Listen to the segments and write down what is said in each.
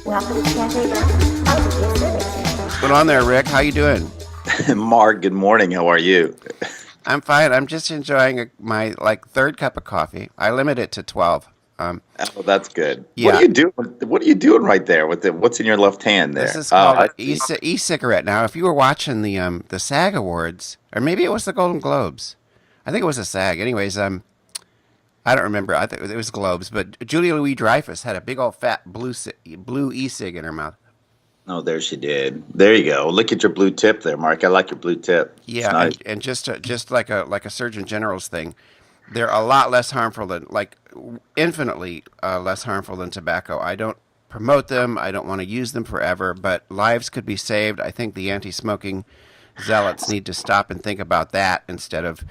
Welcome to Cafe Brown. I'll be your service. What's going on there, Rick? How you doing? Mark, good morning. How are you? I'm fine. I'm just enjoying my third cup of coffee. I limit it to 12. Oh, that's good. What are Yeah, you doing? What are you doing right there with the what's in your left hand this there? is Oh, called I an see. e-cigarette. Now, if you were watching the SAG Awards, or maybe it was the Golden Globes, I think it was a SAG. Anyways, I don't remember. I think it was Globes, but Julia Louis-Dreyfus had a big old fat blue e-cig in her mouth. Oh, there she did. There you go. Look at your blue tip there, Mark. I like your blue tip. It's Yeah, nice. and just like a Surgeon General's thing, they're a lot less harmful than infinitely less harmful than tobacco. I don't promote them. I don't want to use them forever, but lives could be saved. I think the anti-smoking zealots need to stop and think about that instead of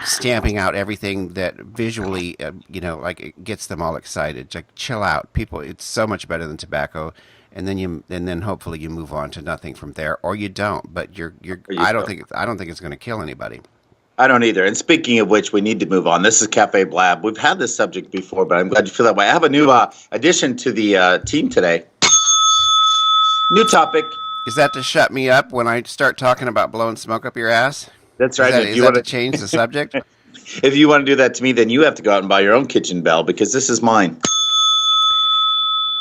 stamping out everything that visually, it gets them all excited. Like, chill out, people. It's so much better than tobacco. And then hopefully you move on to nothing from there, or you don't. But you're. There you I don't go. think I don't think it's going to kill anybody. I don't either. And speaking of which, we need to move on. This is Cafe Blab. We've had this subject before, but I'm glad you feel that way. I have a new addition to the team today. New topic. Is that to shut me up when I start talking about blowing smoke up your ass? That's Is right. that If is you that want to to, change the subject? if you want to do that to me, then you have to go out and buy your own kitchen bell because this is mine.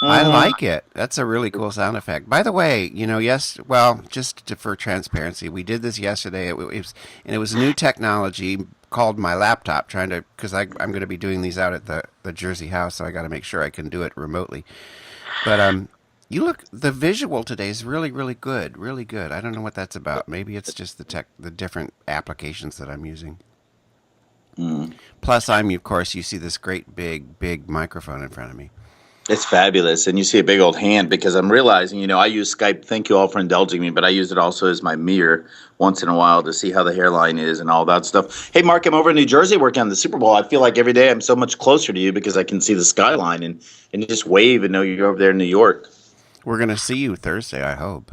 I Mhm. like it. That's a really cool sound effect. By the way, yes, well, for transparency, we did this yesterday. It was new technology called my laptop, because I'm going to be doing these out at the Jersey house, so I got to make sure I can do it remotely. But the visual today is really, really good, really good. I don't know what that's about. Maybe it's just the different applications that I'm using. Plus, of course, you see this great big, big microphone in front of me. It's fabulous. And you see a big old hand because I'm realizing, I use Skype. Thank you all for indulging me, but I use it also as my mirror once in a while to see how the hairline is and all that stuff. Hey, Mark, I'm over in New Jersey working on the Super Bowl. I feel like every day I'm so much closer to you because I can see the skyline and you just wave and know you're over there in New York. We're going to see you Thursday, I hope.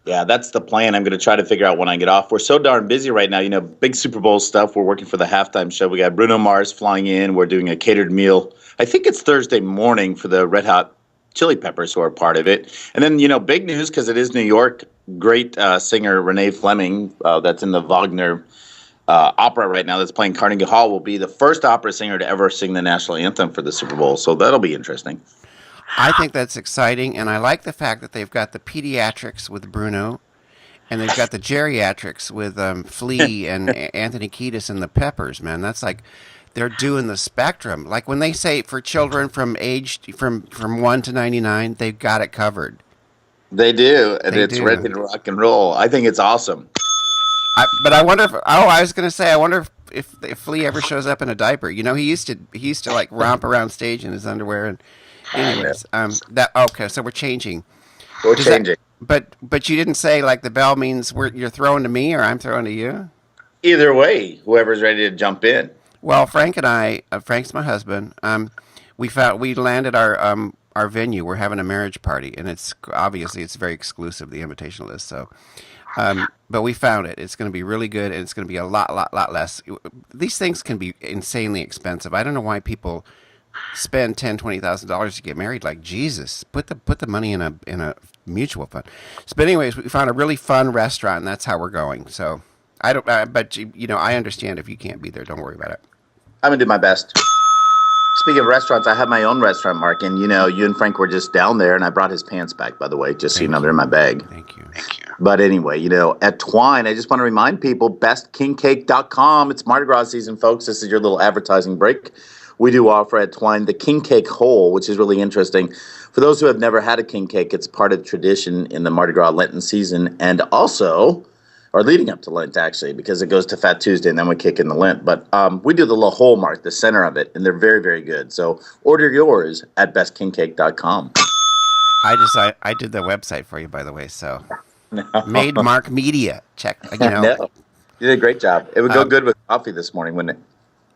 Yeah, that's the plan. I'm going to try to figure out when I get off. We're so darn busy right now. Big Super Bowl stuff. We're working for the halftime show. We got Bruno Mars flying in. We're doing a catered meal. I think it's Thursday morning for the Red Hot Chili Peppers who are part of it. And then, big news because it is New York. Great singer Renee Fleming that's in the Wagner opera right now that's playing Carnegie Hall will be the first opera singer to ever sing the national anthem for the Super Bowl. So that'll be interesting. I think that's exciting, and I like the fact that they've got the pediatrics with Bruno, and they've got the geriatrics with Flea and Anthony Kiedis and the Peppers. Man, that's like they're doing the spectrum. Like when they say for children from 1 to 99, they've got it covered. They do, and They it's ready do. to rock and roll. I think it's awesome. But I wonder if. Oh, I was going to say, I wonder if Flea ever shows up in a diaper. He used to like romp around stage in his underwear. And I know. anyways, that okay. So we're changing. We're Does that? changing. But you didn't say like the bell means you're throwing to me or I'm throwing to you. Either way, whoever's ready to jump in. Well, Frank and I, Frank's my husband. We landed our venue. We're having a marriage party, and it's very exclusive, the invitation list. So, but we found it. It's going to be really good, and it's going to be a lot less. These things can be insanely expensive. I don't know why people spend $20,000 to get married. Like Jesus, put the money in a mutual fund. So, but anyways, we found a really fun restaurant, and that's how we're going. So I don't. But I understand if you can't be there. Don't worry about it. I'm gonna do my best. Speaking of restaurants, I have my own restaurant, Mark, and you and Frank were just down there, and I brought his pants back, by the way, just so you Thank know they're you. in my bag. Thank you. But anyway, at Twine, I just want to remind people, bestkingcake.com. It's Mardi Gras season, folks. This is your little advertising break. We do offer at Twine the king cake whole, which is really interesting. For those who have never had a king cake, it's part of tradition in the Mardi Gras Lenten season, and also, or leading up to Lent, actually, because it goes to Fat Tuesday, and then we kick in the Lent. But we do the little hole mark, the center of it, and they're very, very good. So order yours at bestkingcake.com. I did the website for you, by the way. So made Mark Media. Check. No, you did a great job. It would go Um, good with coffee this morning, wouldn't it?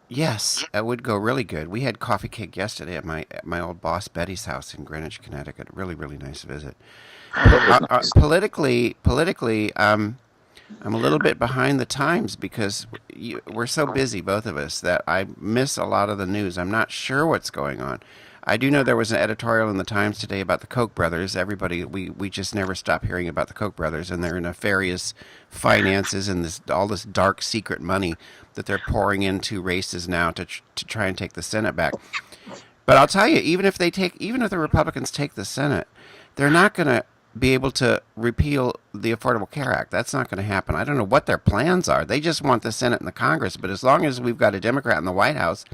yes, it would go really good. We had coffee cake yesterday at my old boss Betty's house in Greenwich, Connecticut. Really, really nice visit. Oh, that was nice. Politically, I'm a little bit behind the times because we're so busy, both of us, that I miss a lot of the news. I'm not sure what's going on. I do know there was an editorial in the Times today about the Koch brothers. Everybody, we just never stop hearing about the Koch brothers and their nefarious finances and all this dark secret money that they're pouring into races now to try and take the Senate back. But I'll tell you, even if the Republicans take the Senate, they're not going to be able to repeal the Affordable Care Act. That's not going to happen. I don't know what their plans are. They just want the Senate and the Congress. But as long as we've got a Democrat in the White House,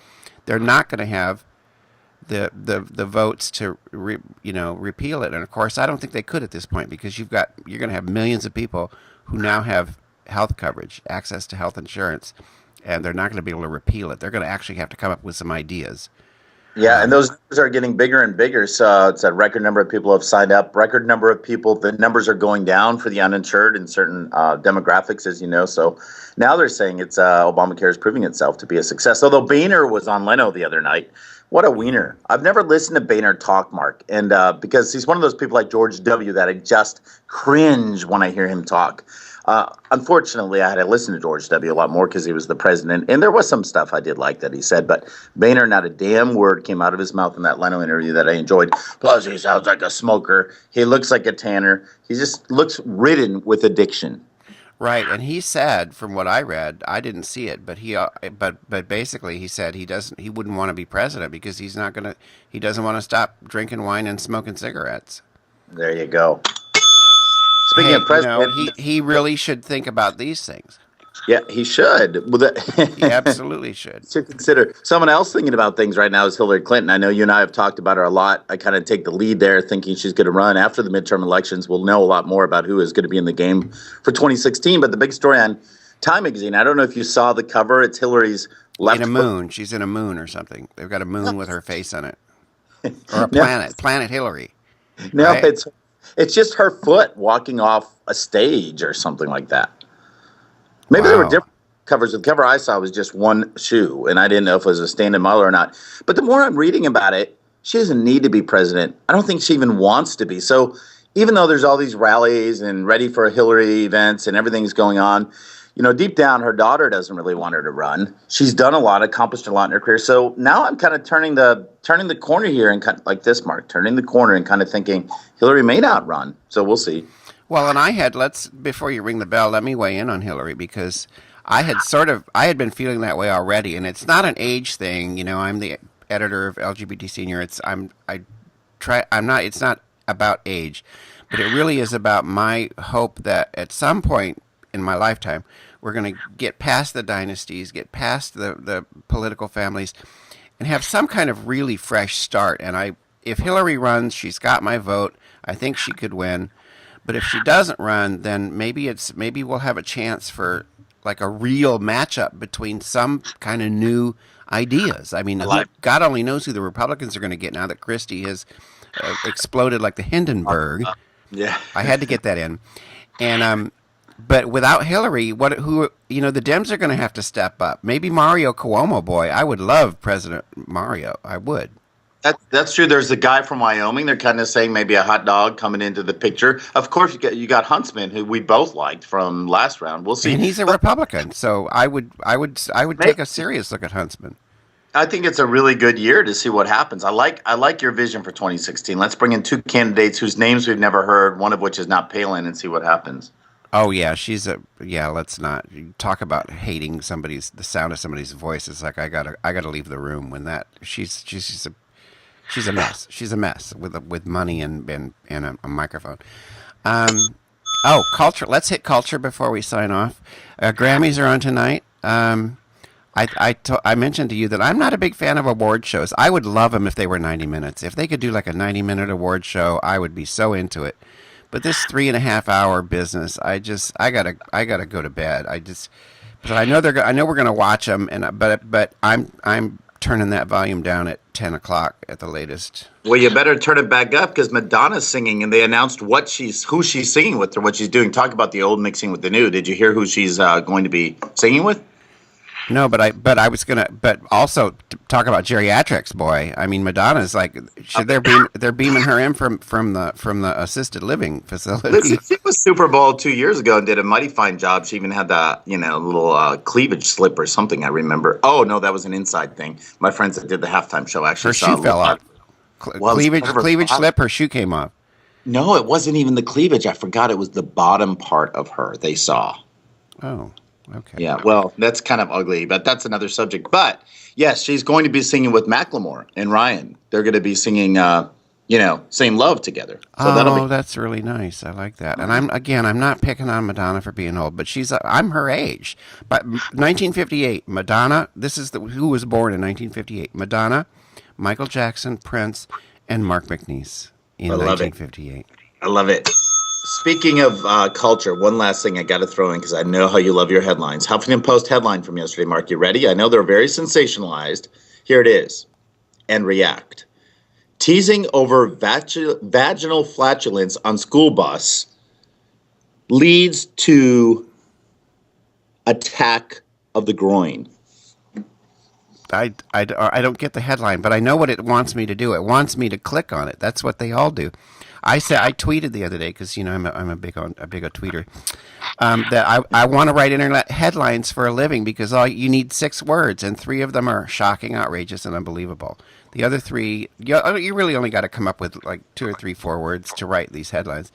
they're not going to have the votes to repeal it. And of course, I don't think they could at this point, because you're going to have millions of people who now have health coverage, access to health insurance, and they're not going to be able to repeal it. They're going to actually have to come up with some ideas. Yeah, and those numbers are getting bigger and bigger. So it's a record number of people have signed up, record number of people. The numbers are going down for the uninsured in certain demographics, as you know. So now they're saying it's Obamacare is proving itself to be a success. Although Boehner was on Leno the other night. What a wiener. I've never listened to Boehner talk, Mark. And because he's one of those people like George W. that I just cringe when I hear him talk. Unfortunately, I had to listen to George W. a lot more because he was the president. And there was some stuff I did like that he said. But Boehner, not a damn word came out of his mouth in that Leno interview that I enjoyed. Plus, he sounds like a smoker. He looks like a tanner. He just looks ridden with addiction. Right, and he said, from what I read, I didn't see it, but but basically he said he wouldn't want to be president because he doesn't want to stop drinking wine and smoking cigarettes. There you go. Speaking of president, he really should think about these things. Yeah, he should. He absolutely should. Should consider. Someone else thinking about things right now is Hillary Clinton. I know you and I have talked about her a lot. I kind of take the lead there, thinking she's going to run after the midterm elections. We'll know a lot more about who is going to be in the game for 2016. But the big story on Time Magazine, I don't know if you saw the cover. It's Hillary's left in a moon. She's in a moon or something. They've got a moon with her face on it, or a planet. Planet Hillary. No, right? It's just her foot walking off a stage or something like that. Maybe there were different covers. The cover I saw was just one shoe, and I didn't know if it was a stand-in model or not. But the more I'm reading about it, she doesn't need to be president. I don't think she even wants to be. So even though there's all these rallies and ready for Hillary events and everything's going on, deep down, her daughter doesn't really want her to run. She's done a lot, accomplished a lot in her career. So now I'm kind of turning the corner here and kind of like this, Mark, turning the corner and kind of thinking Hillary may not run. So we'll see. Well, and before you ring the bell, let me weigh in on Hillary, because I had been feeling that way already, and it's not an age thing. I'm the editor of LGBT Senior. It's not about age, but it really is about my hope that at some point in my lifetime, we're going to get past the dynasties, get past the political families, and have some kind of really fresh start. And if Hillary runs, she's got my vote. I think she could win. But if she doesn't run, then maybe we'll have a chance for like a real matchup between some kind of new ideas. I mean, God only knows who the Republicans are going to get now that Christie has exploded like the Hindenburg. Yeah, I had to get that in. And but without Hillary, the Dems are going to have to step up. Maybe Mario Cuomo, boy, I would love President Mario. I would. That's true. There's a guy from Wyoming. They're kind of saying maybe a hot dog coming into the picture. Of course, you got Huntsman, who we both liked from last round. We'll see. And he's a Republican, so I would take a serious look at Huntsman. I think it's a really good year to see what happens. I like your vision for 2016. Let's bring in two candidates whose names we've never heard, one of which is not Palin, and see what happens. Oh yeah, let's not talk about hating the sound of somebody's voice. It's like I gotta leave the room when she's a mess. She's a mess with money and a microphone. Culture. Let's hit culture before we sign off. Grammys are on tonight. I mentioned to you that I'm not a big fan of award shows. I would love them if they were 90 minutes. If they could do like a 90-minute award show, I would be so into it. But this 3.5-hour business, I gotta go to bed. But I know we're gonna watch them, but I'm turning that volume down at 10 o'clock at the latest. Well, you better turn it back up because Madonna's singing, and they announced who she's singing with or what she's doing. Talk about the old mixing with the new. Did you hear who she's going to be singing with? No, but but also talk about geriatrics, boy. I mean, Madonna's like, they're beaming her in from the assisted living facility. Listen, she was Super Bowl 2 years ago and did a mighty fine job. She even had the little cleavage slip or something. I remember. Oh no, that was an inside thing. My friends that did the halftime show actually her shoe fell off. Well, it was part of her cleavage body. slip. Her shoe came off. No, it wasn't even the cleavage. I forgot it was the bottom part of her they saw. Oh, okay. Yeah, well, that's kind of ugly, but that's another subject. But yes, she's going to be singing with Macklemore and Ryan. They're going to be singing, Same Love together. So That's really nice. I like that. And I'm not picking on Madonna for being old, but I'm her age. But 1958, Madonna. This is who was born in 1958. Madonna, Michael Jackson, Prince, and Mark McNease in 1958. I love it. Speaking of culture, one last thing I got to throw in because I know how you love your headlines. Huffington Post headline from yesterday, Mark. You ready? I know they're very sensationalized. Here it is. And react. Teasing over vaginal flatulence on school bus leads to attack of the groin. I don't get the headline, but I know what it wants me to do. It wants me to click on it. That's what they all do. I tweeted the other day because I'm a big tweeter that I want to write internet headlines for a living because you need 6 words and 3 of them are shocking, outrageous, and unbelievable. The other 3, you really only got to come up with like 2 or 3, 4 words to write these headlines.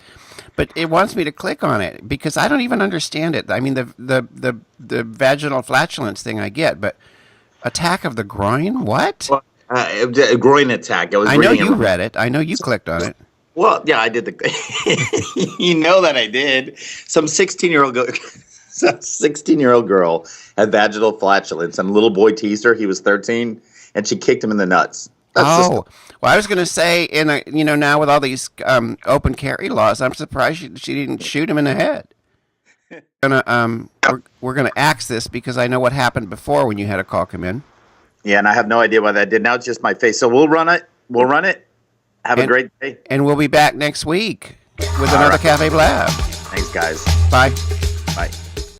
But it wants me to click on it because I don't even understand it. I mean the vaginal flatulence thing I get, but attack of the groin? What? Groin attack. I know you read it. I know you clicked on it. Well, yeah, I did you know that I did. Some 16-year-old girl had vaginal flatulence, and a little boy teased her. He was 13, and she kicked him in the nuts. Well, I was going to say, now with all these open carry laws, I'm surprised she didn't shoot him in the head. We're gonna axe this because I know what happened before when you had a call come in. Yeah, and I have no idea why that did. Now it's just my face. So we'll run it. Have a great day. And we'll be back next week with another Cafe Blab. Thanks, guys. Bye. Bye.